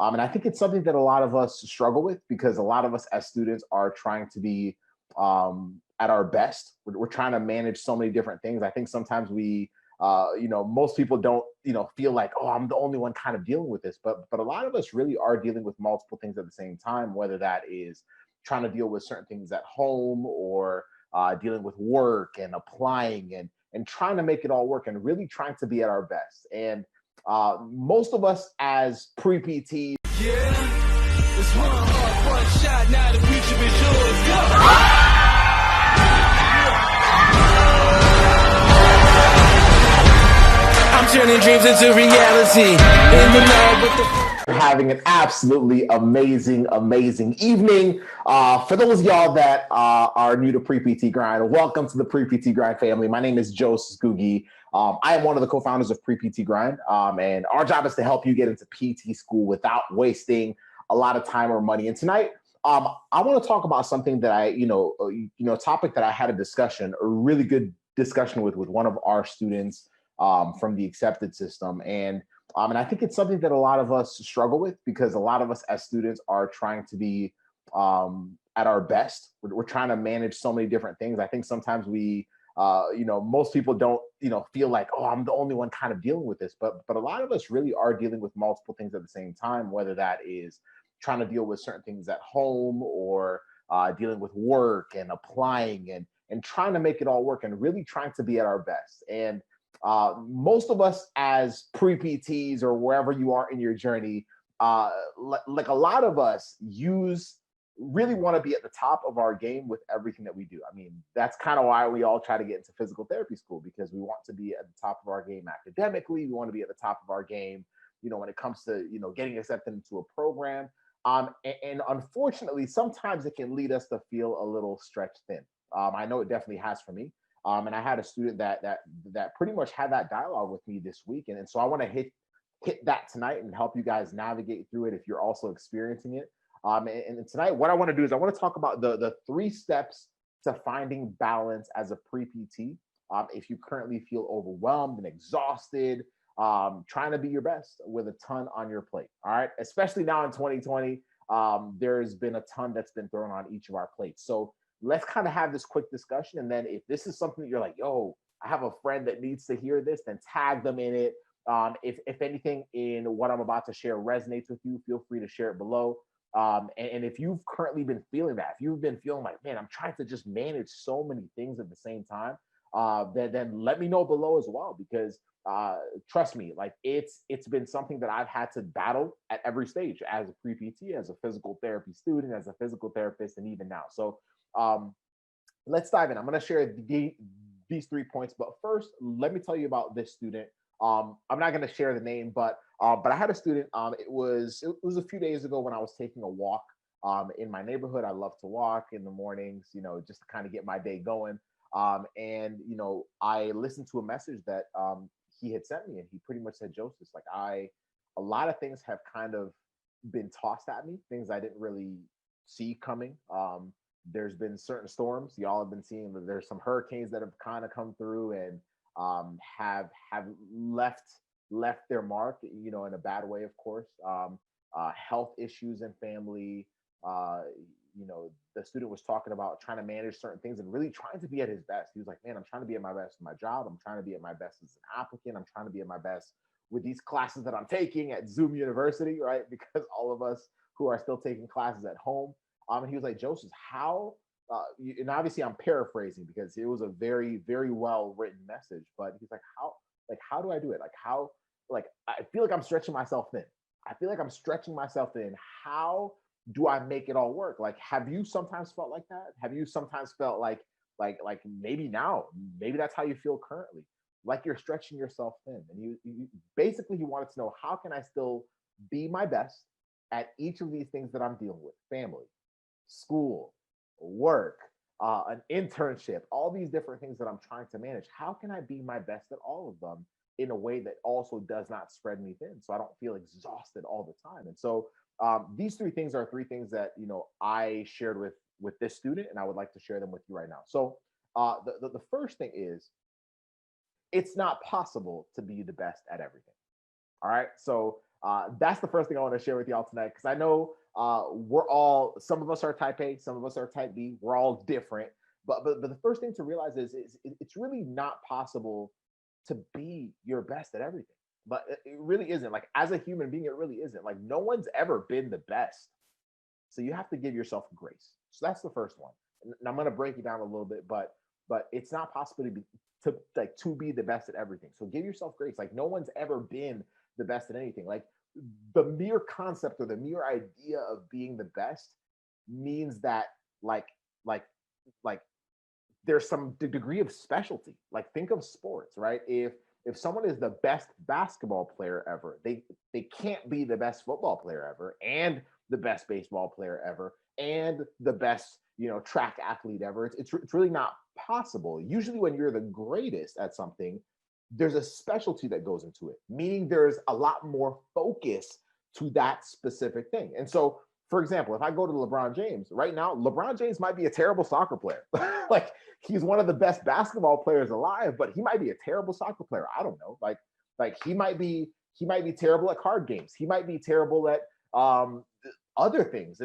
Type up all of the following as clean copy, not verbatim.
And I think it's something that a lot of us struggle with because a lot of us as students are trying to be at our best. We're trying to manage so many different things. I think sometimes most people don't, feel like, oh, I'm the only one kind of dealing with this. But a lot of us really are dealing with multiple things at the same time, whether that is trying to deal with certain things at home or dealing with work and applying and trying to make it all work and really trying to be at our best. And most of us as pre-PTs, it's one shot, now the future is yours. Go! I'm turning dreams into reality. In the lab with the having an absolutely amazing evening. For those of y'all that are new to Pre-PT Grind, welcome to the Pre-PT Grind family. My name is 𝗤𝗶𝗲𝗽𝗀. I am one of the co-founders of Pre-PT Grind, and our job is to help you get into PT school without wasting a lot of time or money. And tonight, I want to talk about something that a topic that I had a really good discussion with one of our students from the accepted system. And I think it's something that a lot of us struggle with because a lot of us as students are trying to be at our best. We're trying to manage so many different things. I think sometimes most people don't, feel like, oh, I'm the only one kind of dealing with this. But a lot of us really are dealing with multiple things at the same time, whether that is trying to deal with certain things at home or dealing with work and applying and trying to make it all work and really trying to be at our best. And most of us as pre-PTs or wherever you are in your journey, like a lot of us really want to be at the top of our game with everything that we do. I mean, that's kind of why we all try to get into physical therapy school, because we want to be at the top of our game academically. We want to be at the top of our game, when it comes to, getting accepted into a program. And unfortunately, sometimes it can lead us to feel a little stretched thin. I know it definitely has for me. And I had a student that pretty much had that dialogue with me this week. And so I want to hit that tonight and help you guys navigate through it if you're also experiencing it. And tonight, what I want to do is I want to talk about the 3 steps to finding balance as a pre-PT. If you currently feel overwhelmed and exhausted, trying to be your best with a ton on your plate. All right. Especially now in 2020, there's been a ton that's been thrown on each of our plates. So let's kind of have this quick discussion. And then if this is something that you're like, yo, I have a friend that needs to hear this, then tag them in it. If anything in what I'm about to share resonates with you, feel free to share it below. And if you've currently been feeling that, if you've been feeling like, man, I'm trying to just manage so many things at the same time, then let me know below as well, because trust me, like it's been something that I've had to battle at every stage as a pre-PT, as a physical therapy student, as a physical therapist, and even now. So let's dive in. I'm going to share these 3 points, but first, let me tell you about this student. I'm not going to share the name, but I had a student. It was a few days ago when I was taking a walk in my neighborhood. I love to walk in the mornings, just to kind of get my day going. And I listened to a message that he had sent me, and he pretty much said, Joseph, like a lot of things have kind of been tossed at me, things I didn't really see coming. There's been certain storms y'all have been seeing. There's some hurricanes that have kind of come through and have left their mark, in a bad way, of course. Health issues in family. The student was talking about trying to manage certain things and really trying to be at his best. He was like, man, I'm trying to be at my best in my job. I'm trying to be at my best as an applicant. I'm trying to be at my best with these classes that I'm taking at Zoom University, right? Because all of us who are still taking classes at home. And he was like, Joseph, how, and obviously I'm paraphrasing because it was a very, very well written message, but he's like, how do I do it? I feel like I'm stretching myself thin. How do I make it all work? Like, have you sometimes felt like that? Have you sometimes felt like maybe that's how you feel currently, like you're stretching yourself thin? And he wanted to know, how can I still be my best at each of these things that I'm dealing with? Family, school, work, an internship, all these different things that I'm trying to manage. How can I be my best at all of them in a way that also does not spread me thin, so I don't feel exhausted all the time? And so these 3 things are 3 things that I shared with this student, and I would like to share them with you right now. So the first thing is, it's not possible to be the best at everything. All right. So That's the first thing I want to share with y'all tonight, because I know some of us are type A, some of us are type B. We're all different. But the first thing to realize is it's really not possible to be your best at everything. But it really isn't. Like, as a human being, it really isn't. Like, no one's ever been the best. So you have to give yourself grace. So that's the first one. And I'm going to break it down a little bit, but it's not possible to be the best at everything. So give yourself grace. Like, no one's ever been the best at anything. Like, the mere concept or the mere idea of being the best means that like there's some degree of specialty. Like, think of sports, right? If someone is the best basketball player ever, they can't be the best football player ever, and the best baseball player ever, and the best, track athlete ever. It's really not possible. Usually when you're the greatest at something, there's a specialty that goes into it, meaning there's a lot more focus to that specific thing. And so, for example, if I go to LeBron James right now, LeBron James might be a terrible soccer player. Like, he's one of the best basketball players alive, but he might be a terrible soccer player. I don't know. Like he might be terrible at card games. He might be terrible at other things.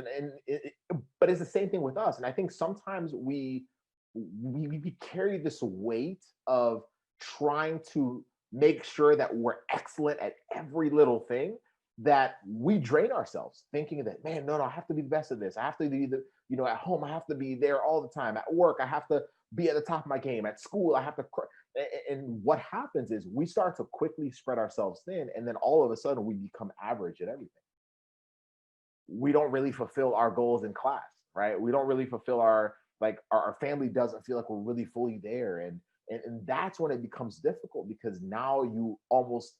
But it's the same thing with us. And I think sometimes we carry this weight of trying to make sure that we're excellent at every little thing, that we drain ourselves thinking that, man, no, I have to be the best at this. I have to be at home, I have to be there all the time. At work, I have to be at the top of my game. At school, I have to. And what happens is we start to quickly spread ourselves thin. And then all of a sudden we become average at everything. We don't really fulfill our goals in class, right? We don't really fulfill our family doesn't feel like we're really fully there. And that's when it becomes difficult, because now you almost,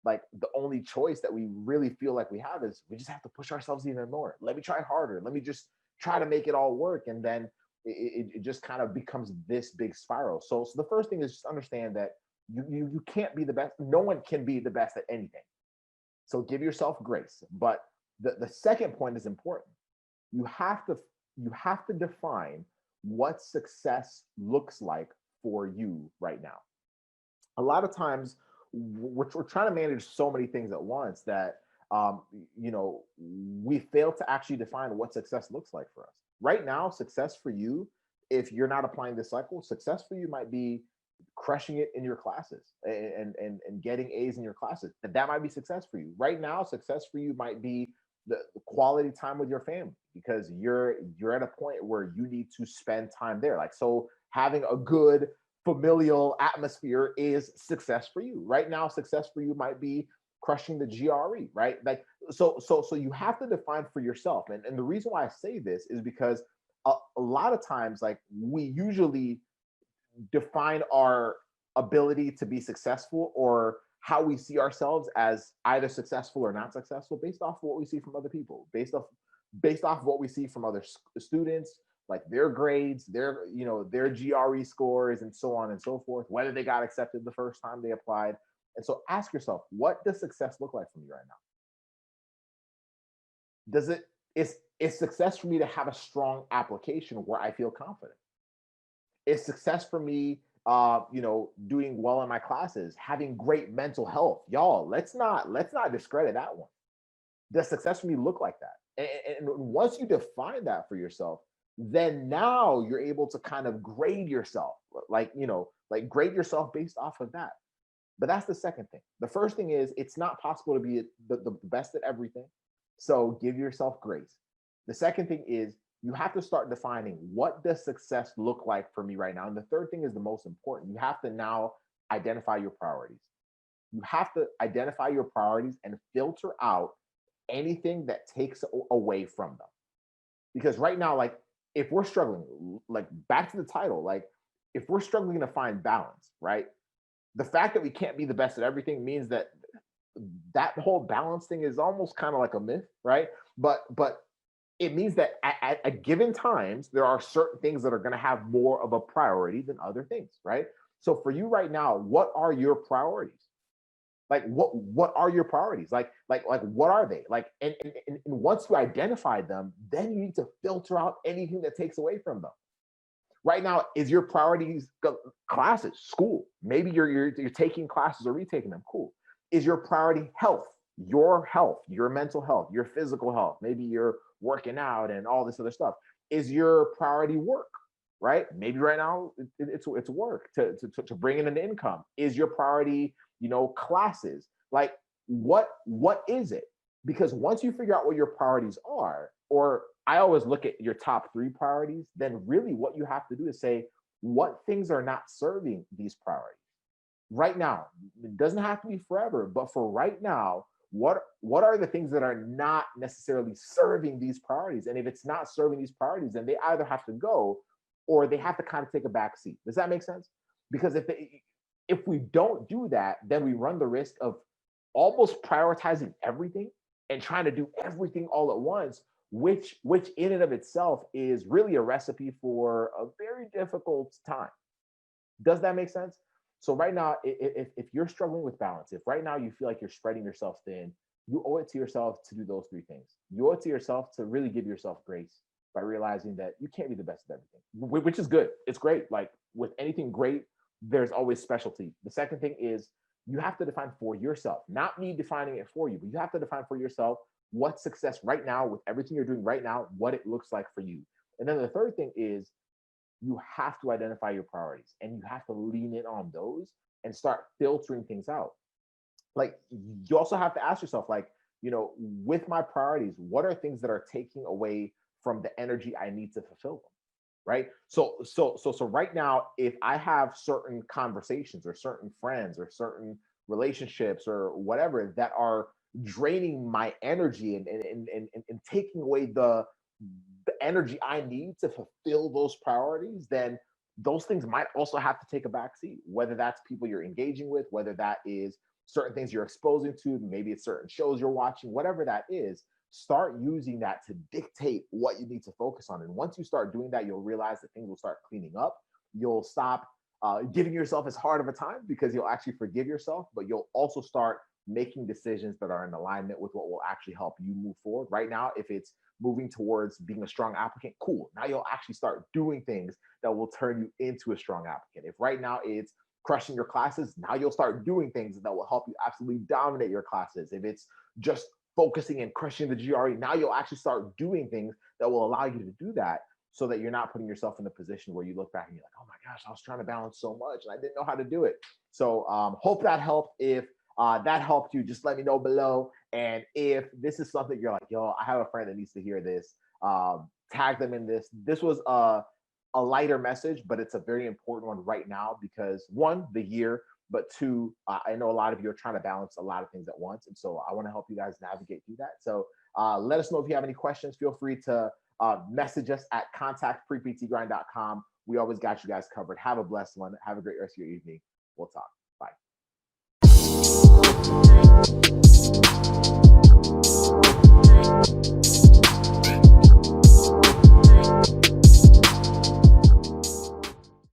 like, the only choice that we really feel like we have is we just have to push ourselves even more. Let me try harder. Let me just try to make it all work. And then it just kind of becomes this big spiral. So the first thing is just understand that you can't be the best. No one can be the best at anything. So give yourself grace. But the second point is important. You have to define what success looks like for you right now. A lot of times we're trying to manage so many things at once that we fail to actually define what success looks like for us. Right now, success for you, if you're not applying this cycle, success for you might be crushing it in your classes and getting A's in your classes. That might be success for you. Right now, success for you might be the quality time with your family, because you're at a point where you need to spend time there. Like, so having a good familial atmosphere is success for you. Right now, success for you might be crushing the GRE, right? Like, so you have to define for yourself. And the reason why I say this is because a lot of times, like, we usually define our ability to be successful or how we see ourselves as either successful or not successful based off of what we see from other people, based off what we see from other students, like their grades, their GRE scores, and so on and so forth, whether they got accepted the first time they applied. And so ask yourself, what does success look like for me right now? Is success for me to have a strong application where I feel confident? Is success for me doing well in my classes, having great mental health? Y'all, let's not discredit that one. Does success for me look like that? And once you define that for yourself, then now you're able to kind of grade yourself, grade yourself based off of that. But that's the second thing. The first thing is, it's not possible to be the best at everything. So give yourself grace. The second thing is, you have to start defining, what does success look like for me right now? And the third thing is the most important. You have to now identify your priorities. You have to identify your priorities and filter out anything that takes away from them. Because right now, like, if we're struggling, like, back to the title, like, if we're struggling to find balance, right? The fact that we can't be the best at everything means that whole balance thing is almost kind of like a myth, right? But it means that at given times, there are certain things that are going to have more of a priority than other things, right? So for you right now, what are your priorities? Like, what are your priorities? Like what are they? Like, and once you identify them, then you need to filter out anything that takes away from them. Right now, is your priorities classes, school? Maybe you're taking classes or retaking them. Cool. Is your priority health? your health, your mental health, your physical health, maybe you're working out and all this other stuff. Is your priority work? Right? Maybe right now it's work to bring in an income. Is your priority, classes? Like what is it? Because once you figure out what your priorities are, or I always look at your top 3 priorities, then really what you have to do is say, what things are not serving these priorities right now? It doesn't have to be forever, but for right now, what are the things that are not necessarily serving these priorities? And if it's not serving these priorities, then they either have to go or they have to kind of take a back seat. Does that make sense? Because if we don't do that, then we run the risk of almost prioritizing everything and trying to do everything all at once, which in and of itself is really a recipe for a very difficult time. Does that make sense? So right now, if you're struggling with balance, if right now you feel like you're spreading yourself thin, you owe it to yourself to do those 3 things. You owe it to yourself to really give yourself grace by realizing that you can't be the best at everything, which is good. It's great. Like with anything great, there's always specialty. The second thing is you have to define for yourself, not me defining it for you, but you have to define for yourself what success right now with everything you're doing right now, what it looks like for you. And then the third thing is you have to identify your priorities and you have to lean in on those and start filtering things out. Like you also have to ask yourself, like, with my priorities, what are things that are taking away from the energy I need to fulfill them, right? So right now, if I have certain conversations or certain friends or certain relationships or whatever that are draining my energy and taking away the energy I need to fulfill those priorities, then those things might also have to take a back seat, whether that's people you're engaging with, whether that is certain things you're exposing to, maybe it's certain shows you're watching, whatever that is. Start using that to dictate what you need to focus on. And once you start doing that, you'll realize that things will start cleaning up. You'll stop giving yourself as hard of a time because you'll actually forgive yourself, but you'll also start making decisions that are in alignment with what will actually help you move forward. Right now, if it's moving towards being a strong applicant, cool. Now you'll actually start doing things that will turn you into a strong applicant. If right now it's crushing your classes, now you'll start doing things that will help you absolutely dominate your classes. If it's just focusing and crushing the GRE, now you'll actually start doing things that will allow you to do that, so that you're not putting yourself in a position where you look back and you're like, oh my gosh, I was trying to balance so much and I didn't know how to do it. So hope that helped. If that helped you, just let me know below. And if this is something you're like, yo, I have a friend that needs to hear this, tag them in this. This was a lighter message, but it's a very important one right now because 1, the year, but 2, I know a lot of you are trying to balance a lot of things at once. And so I want to help you guys navigate through that. So let us know if you have any questions. Feel free to message us at contact@preptgrind.com. We always got you guys covered. Have a blessed one. Have a great rest of your evening. We'll talk.